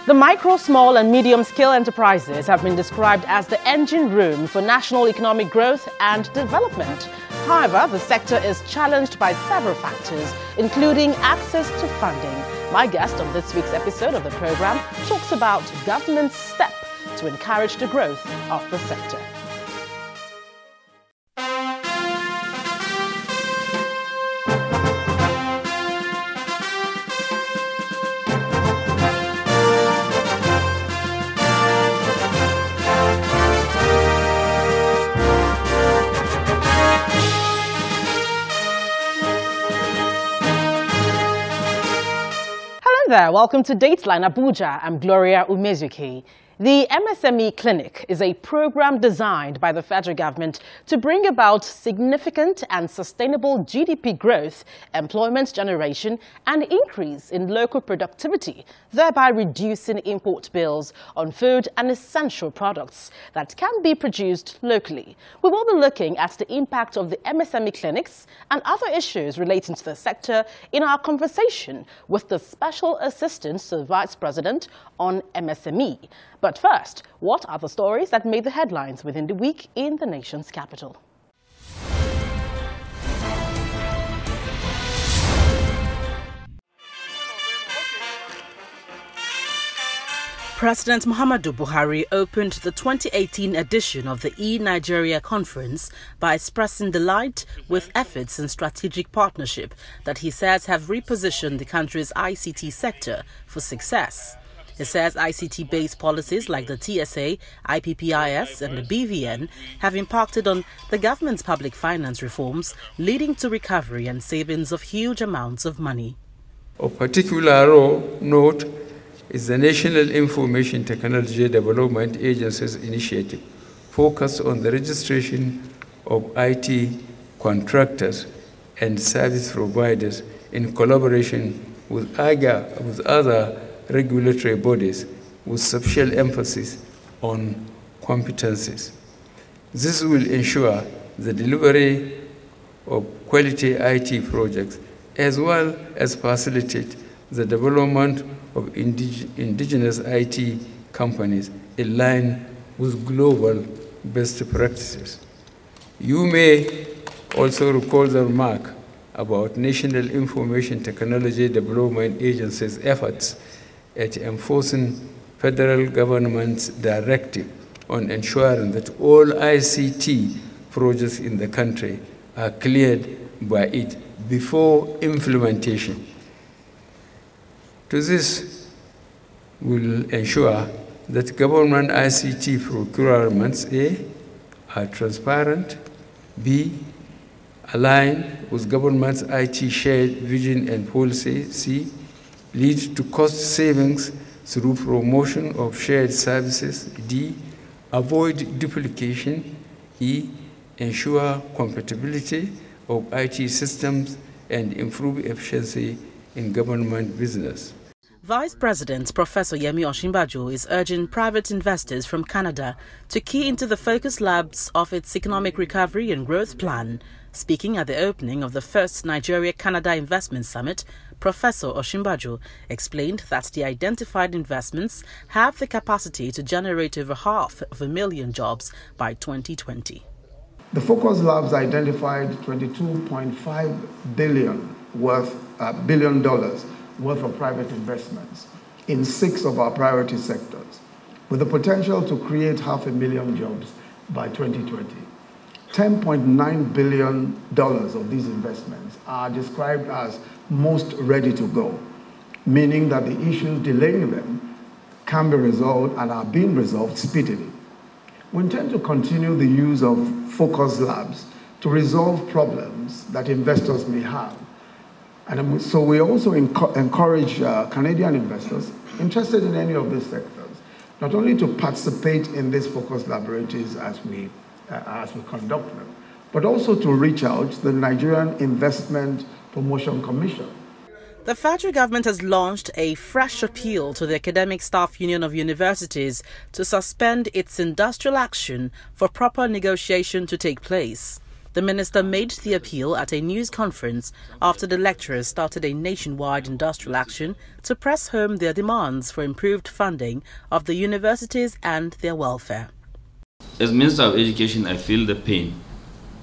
The micro, small and medium-scale enterprises have been described as the engine room for national economic growth and development. However, the sector is challenged by several factors, including access to funding. My guest on this week's episode of the program talks about government's step to encourage the growth of the sector. There, welcome to Dateline Abuja. I'm Gloria Umezuki. The MSME Clinic is a program designed by the federal government to bring about significant and sustainable GDP growth, employment generation, and increase in local productivity, thereby reducing import bills on food and essential products that can be produced locally. We will be looking at the impact of the MSME clinics and other issues relating to the sector in our conversation with the Special Assistant to the Vice President on MSME. But first, what are the stories that made the headlines within the week in the nation's capital? President Muhammadu Buhari opened the 2018 edition of the eNigeria conference by expressing delight with efforts in strategic partnership that he says have repositioned the country's ICT sector for success. He says ICT-based policies like the TSA, IPPIS and the BVN have impacted on the government's public finance reforms, leading to recovery and savings of huge amounts of money. Of particular note is the National Information Technology Development Agency's initiative focused on the registration of IT contractors and service providers in collaboration with other regulatory bodies with special emphasis on competencies. This will ensure the delivery of quality IT projects as well as facilitate the development of indigenous IT companies in line with global best practices. You may also recall the remark about National Information Technology Development Agency's efforts at enforcing federal government's directive on ensuring that all ICT projects in the country are cleared by it before implementation. To this will ensure that government ICT procurements A, are transparent, B, align with government's IT shared vision and policy, C, lead to cost savings through promotion of shared services, D, avoid duplication, E, ensure compatibility of IT systems and improve efficiency in government business. Vice President Professor Osinbajo is urging private investors from Canada to key into the focus labs of its economic recovery and growth plan. Speaking at the opening of the first Nigeria-Canada Investment Summit, Professor Osinbajo explained that the identified investments have the capacity to generate over 500,000 jobs by 2020. The focus labs identified $22.5 billion worth of private investments in 6 of our priority sectors, with the potential to create 500,000 jobs by 2020. $10.9 billion of these investments are described as most ready to go, meaning that the issues delaying them can be resolved and are being resolved speedily. We intend to continue the use of focus labs to resolve problems that investors may have. And so we also encourage Canadian investors interested in any of these sectors, not only to participate in these focus laboratories as we conduct them, but also to reach out to the Nigerian Investment Promotion Commission. The federal government has launched a fresh appeal to the Academic Staff Union of Universities to suspend its industrial action for proper negotiation to take place. The minister made the appeal at a news conference after the lecturers started a nationwide industrial action to press home their demands for improved funding of the universities and their welfare. As Minister of Education, I feel the pain.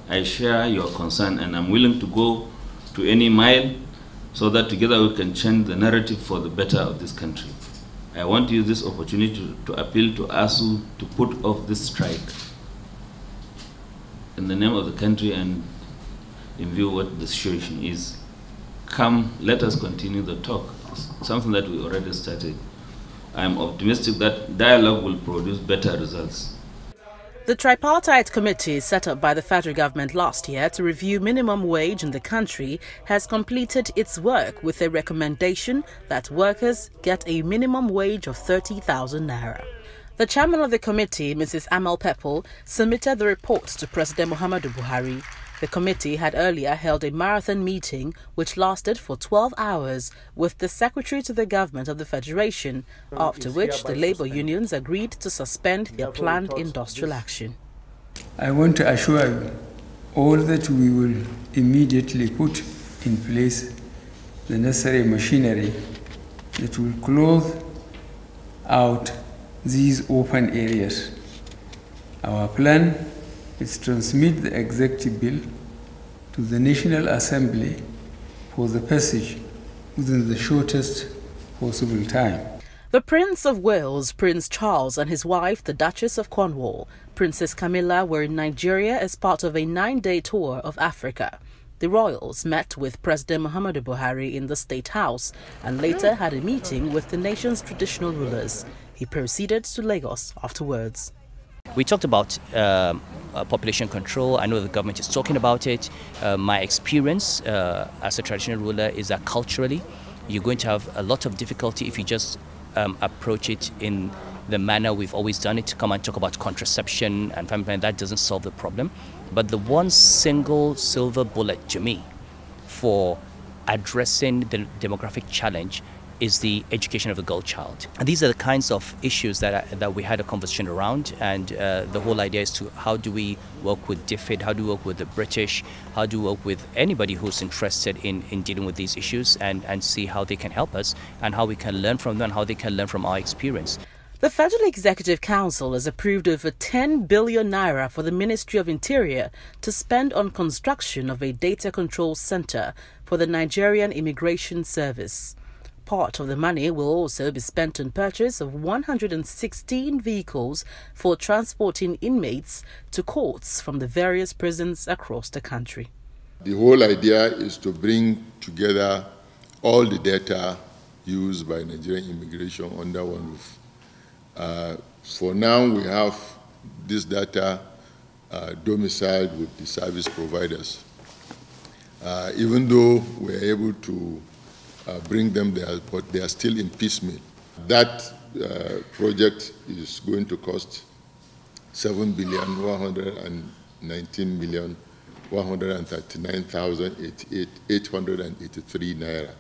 I share your concern, and I'm willing to go to any mile so that together we can change the narrative for the better of this country. I want to use this opportunity to appeal to ASU to put off this strike in the name of the country and in view of what the situation is. Come, let us continue the talk. It's something that we already started. I'm optimistic that dialogue will produce better results. The tripartite committee set up by the federal government last year to review minimum wage in the country has completed its work with a recommendation that workers get a minimum wage of 30,000 naira. The chairman of the committee, Mrs. Amal Pepple, submitted the report to President Muhammadu Buhari. The committee had earlier held a marathon meeting which lasted for 12 hours with the Secretary to the Government of the Federation, after which the labour unions agreed to suspend their planned industrial action. I want to assure you all that we will immediately put in place the necessary machinery that will close out these open areas. Our plan is to transmit the executive bill to the National Assembly for the passage within the shortest possible time. The Prince of Wales, Prince Charles, and his wife, the Duchess of Cornwall, Princess Camilla, were in Nigeria as part of a 9-day tour of Africa. The royals met with President Muhammadu Buhari in the State House and later had a meeting with the nation's traditional rulers. He proceeded to Lagos afterwards. We talked about population control. I know the government is talking about it. My experience as a traditional ruler is that culturally, you're going to have a lot of difficulty if you just approach it in the manner we've always done it, to come and talk about contraception and family planning. That doesn't solve the problem. But the one single silver bullet to me for addressing the demographic challenge is the education of the girl child. And these are the kinds of issues that we had a conversation around, and the whole idea is to how do we work with DFID, how do we work with the British, how do we work with anybody who's interested in dealing with these issues, and see how they can help us and how we can learn from them and how they can learn from our experience. The Federal Executive Council has approved over 10 billion naira for the Ministry of Interior to spend on construction of a data control center for the Nigerian Immigration Service. Part of the money will also be spent on purchase of 116 vehicles for transporting inmates to courts from the various prisons across the country. The whole idea is to bring together all the data used by Nigerian immigration under one roof. For now, we have this data domiciled with the service providers. Even though we're able to bring them there, but they are still in piecemeal. That project is going to cost 7,119,139,883 naira.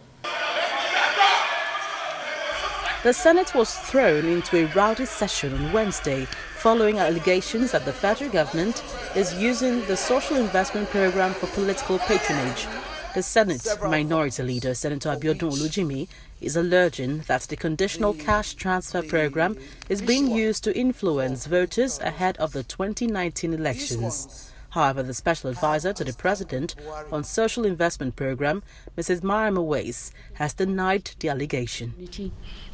The Senate was thrown into a rowdy session on Wednesday following allegations that the federal government is using the social investment program for political patronage. The Senate Minority Leader, Senator Abiodun Olujimi, is alleging that the conditional cash transfer program is being used to influence voters ahead of the 2019 elections. However, the special advisor to the president on social investment program, Mrs. Mariam Awais, has denied the allegation.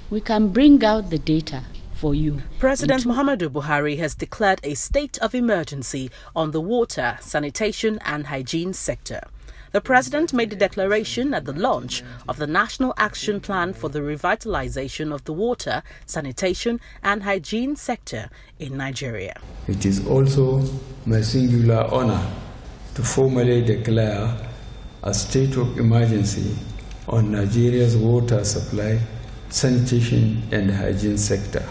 We can bring out the data for you. President Muhammadu Buhari has declared a state of emergency on the water, sanitation and hygiene sector. The president made the declaration at the launch of the National Action Plan for the Revitalization of the Water, Sanitation and Hygiene sector in Nigeria. It is also my singular honor to formally declare a state of emergency on Nigeria's water supply, sanitation and hygiene sector.